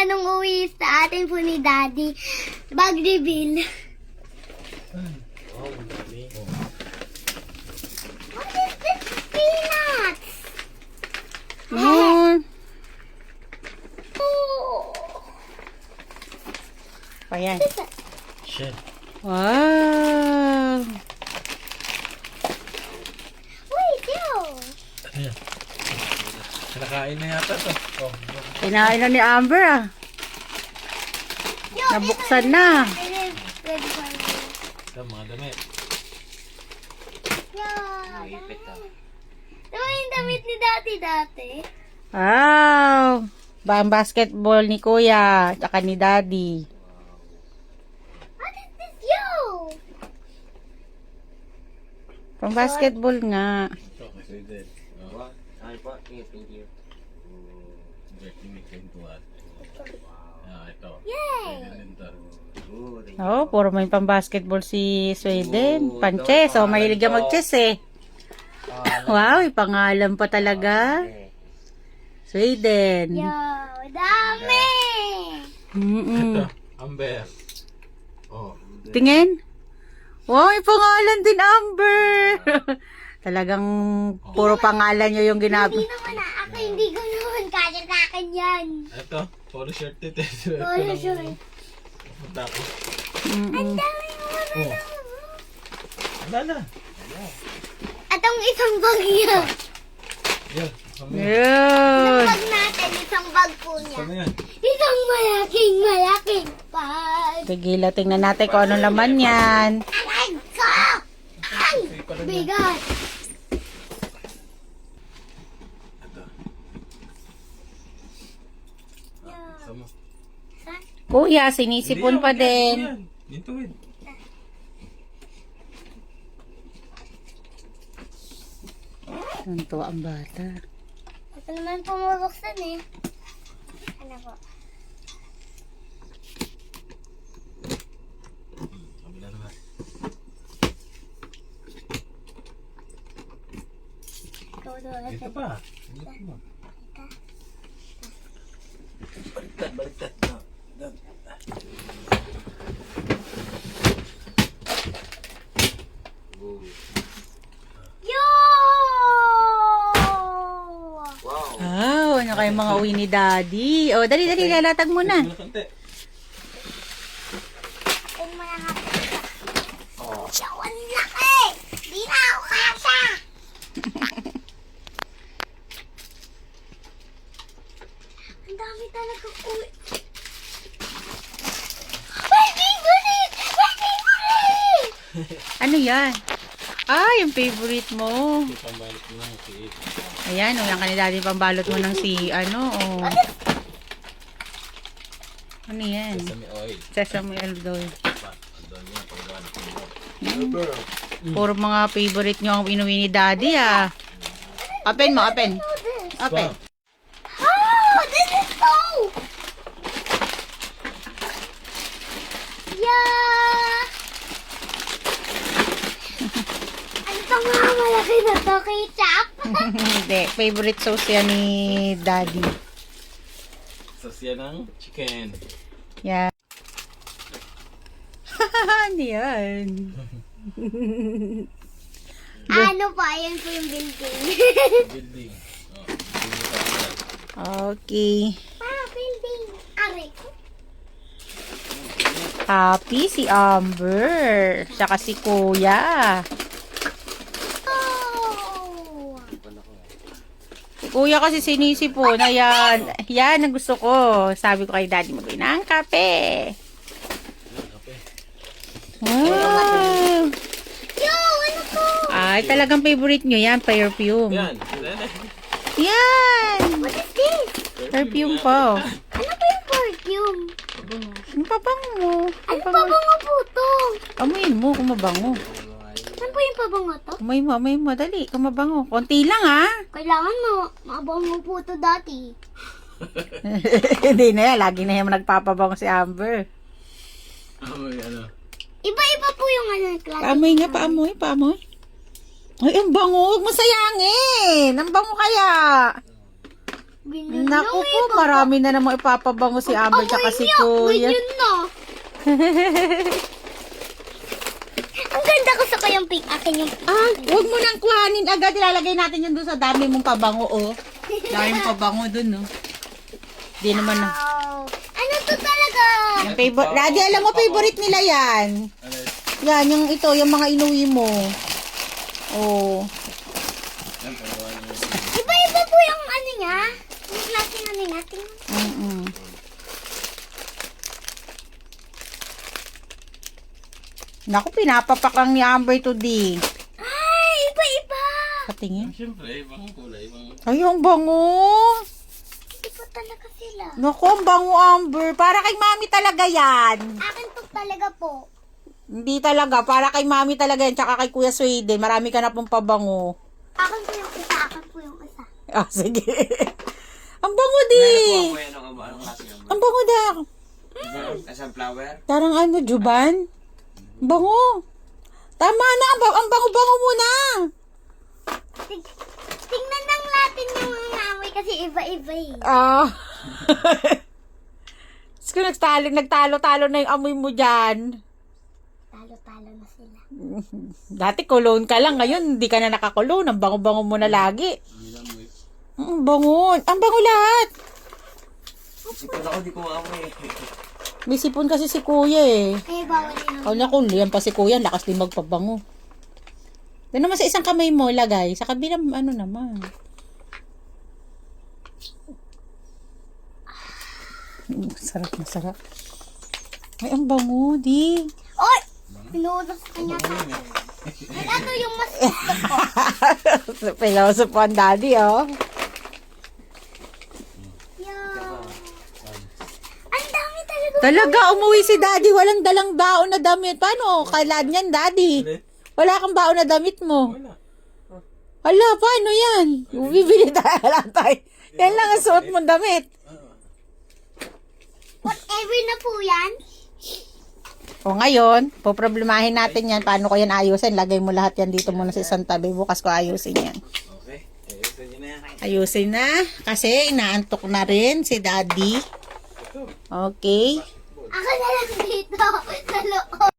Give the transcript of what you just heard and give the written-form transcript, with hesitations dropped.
nung uwi sa atin po ni Daddy. Bag reveal. Oh, ang dami. What is this? Peanuts! Yun. Oh. Ayan. Shit. Wow. Wait, yo! Ayan. Nakain na yata to. Oh, Kinain na ni Amber ah. Yo, Nabuksan na. Ready for me. ito mga damit. Yo! Ito yung damit ni Daddy dati. Wow. Ang basketball ni Kuya. Tsaka ni Daddy. What is this, yo? Pang basketball nga. Ito kasi din. Oh. Ay po, thank you. Dirty mix into what? Ah, ito. Yay! Ganun to. Oh, thank you. Oh, puro may pang basketball si Sweden. Pan-chess. Oh, mahilig ka mag-chess eh. Wow, ipangalan pa talaga. Sweden. Yo, dami! Mm-mm. Ito, Amber. Oh. Tingin. Wow, may pangalan din, Amber. Talagang puro pangalan nyo yung Hindi ginagawa. naman ako, hindi ko naman kaya sa akin yan. Ito, polo shirt ito. Polo shirt. Punta ko. Mm-mm. Dami mo na. Oh. Wala na. Atong isang bag niya. Yan. Kami. Yun. Bag natin, isang bag po niya. Saan na yan? Isang malaking bag. Tigila, tingnan natin kung ano laman yan. Aray ko! Ay! Bigat! Ito. Sama. Saan? Kuya, sinisipon pa din. Dito wait. Tuntua ang bata. Ito naman pumabuksan eh. Ano po? Kabila naman. Ito ulit. Dito pa. Dito pa. Baliktad, baliktad. Yo! Wow. Wow, ano kayong mga uwi ni Daddy? Oh, dali, lalatag mo na. Konti. Atin mo na nga po siya. Siya, ang laki! Di na ako kasha! Ang dami talaga uwi. My favorite! My favorite! Ano yan? Ah, yung favorite mo. Ito pambalik mo lang si Ayan, oh, yung kanila din pambalot mo ng si, ano, oh. Ano yan? Sesame oil. Sesame oil doy. Doon yan, paggawa ng pinto. Puro mga favorite nyo ang inuwi ni Daddy, ah. Open mo, open. Open. Oh, this is so... Yeah! Ano to nga? Malaki na to, ketchup. Hindi, favorite sauce yan ni Daddy. Sasya ng chicken. Yan. Ano yan? Ano pa? Ayan po yung building. Building. Oh, building pa yan. Okay. Building. Aray. Happy si Amber. Saka si Kuya. Oh! Si Kuya kasi sinisipon. Ayan. Yan ang gusto ko. Sabi ko kay Daddy, mag-uwi ng kape. Kape. Wow. Yo! Ano to? Ay, talagang favorite nyo yan, perfume. Yan. Yan. What is this? Perfume po. Ano po yung perfume? Ang pabango mo. Ano pabango po to? Amoyin mo kung mabango. Ano po yung pabango to? Amoy mo. Dali, kung mabango. Konti lang, ha? Kailangan mabango po to dati. Hindi na yan. Lagi na yan nagpapabango si Amber. Amoy, ano? Iba-iba po yung ano, klase. Paamoy nga, paamoy. Ay, ang bango. Huwag mo sayangin. Ang bango kaya. Naku po, marami na namang ipapabango si Amber tsaka si Kuya. Ganyan na. Ang ganda ko sa kayang pink. Akin yung pink. Ah, huwag mo nang kuhanin agad. Ilalagay natin yan doon sa dami mong pabango, oh. Dami mong pabango doon, no. Di naman na. Wow. Ano to talaga? Yung favorite. Daddy, alam mo, favorite nila yan. Yan, yung ito, yung mga inuwi mo. Oh. Iba-iba po yung ano niya. Yung klaseng ano niya. Tingnan. Naku, pinapapakang ni Amber today. Ay, iba-iba. Patingin. Siyempre, ibang kulay, ibang... Ay, ang bango. Iba talaga sila. Naku, ang bango, Amber. Para kay mami talaga yan. Akin to talaga po. Hindi talaga. Para kay mami talaga yan. Tsaka kay Kuya Sweden. Marami ka na pong pabango. Akin po yung isa. Akin po yung isa. Ah, sige. Ang bango di. Ano yan ang anong klase yan? Ang bango da. Sunflower? Parang ano, Juban? Ang bango. Tama na. Ang bango-bango mo na. Tingnan lang natin yung amoy kasi iba-iba eh. Ah. Kung nagtalo-talo na yung amoy mo dyan. Talo-talo na sila. Dati cologne ka lang. Ngayon, hindi ka na nakakulone. Ang bango-bango mo na lagi. Ang bango. Ang bango lahat. Sipon ako, di ko maamoy. May sipon kasi si Kuya eh. Kaya bawal yun. Oh, naku, yan pa si Kuya. Lakas din magpabango. Doon naman sa isang kamay mo, lagay. Sa kabilang, ano naman. Masarap, masarap. Ay, ang bango, di. Oy! Pinuulos sa kanya sa akin. Ay, ano yung mas gusto ko? Piloso po ang daddy, oh. Yan. Ang dami talaga. Talaga, umuwi si daddy. Walang dalang baon na damit. Paano? Kailan yan, daddy? Wala kang baon na damit mo. Hala, paano yan? Bibili tayo lang tayo. Yan lang ang suot mong damit. Whatever na po yan. O ngayon, poproblemahin natin yan. Paano ko yan ayusin? Lagay mo lahat yan dito muna sa isang tabi. Bukas ko ayusin yan. Okay, ayusin nyo na yan. Ayusin na. Kasi inaantok na rin si daddy. Okay. Ako na lang dito. Sa loob.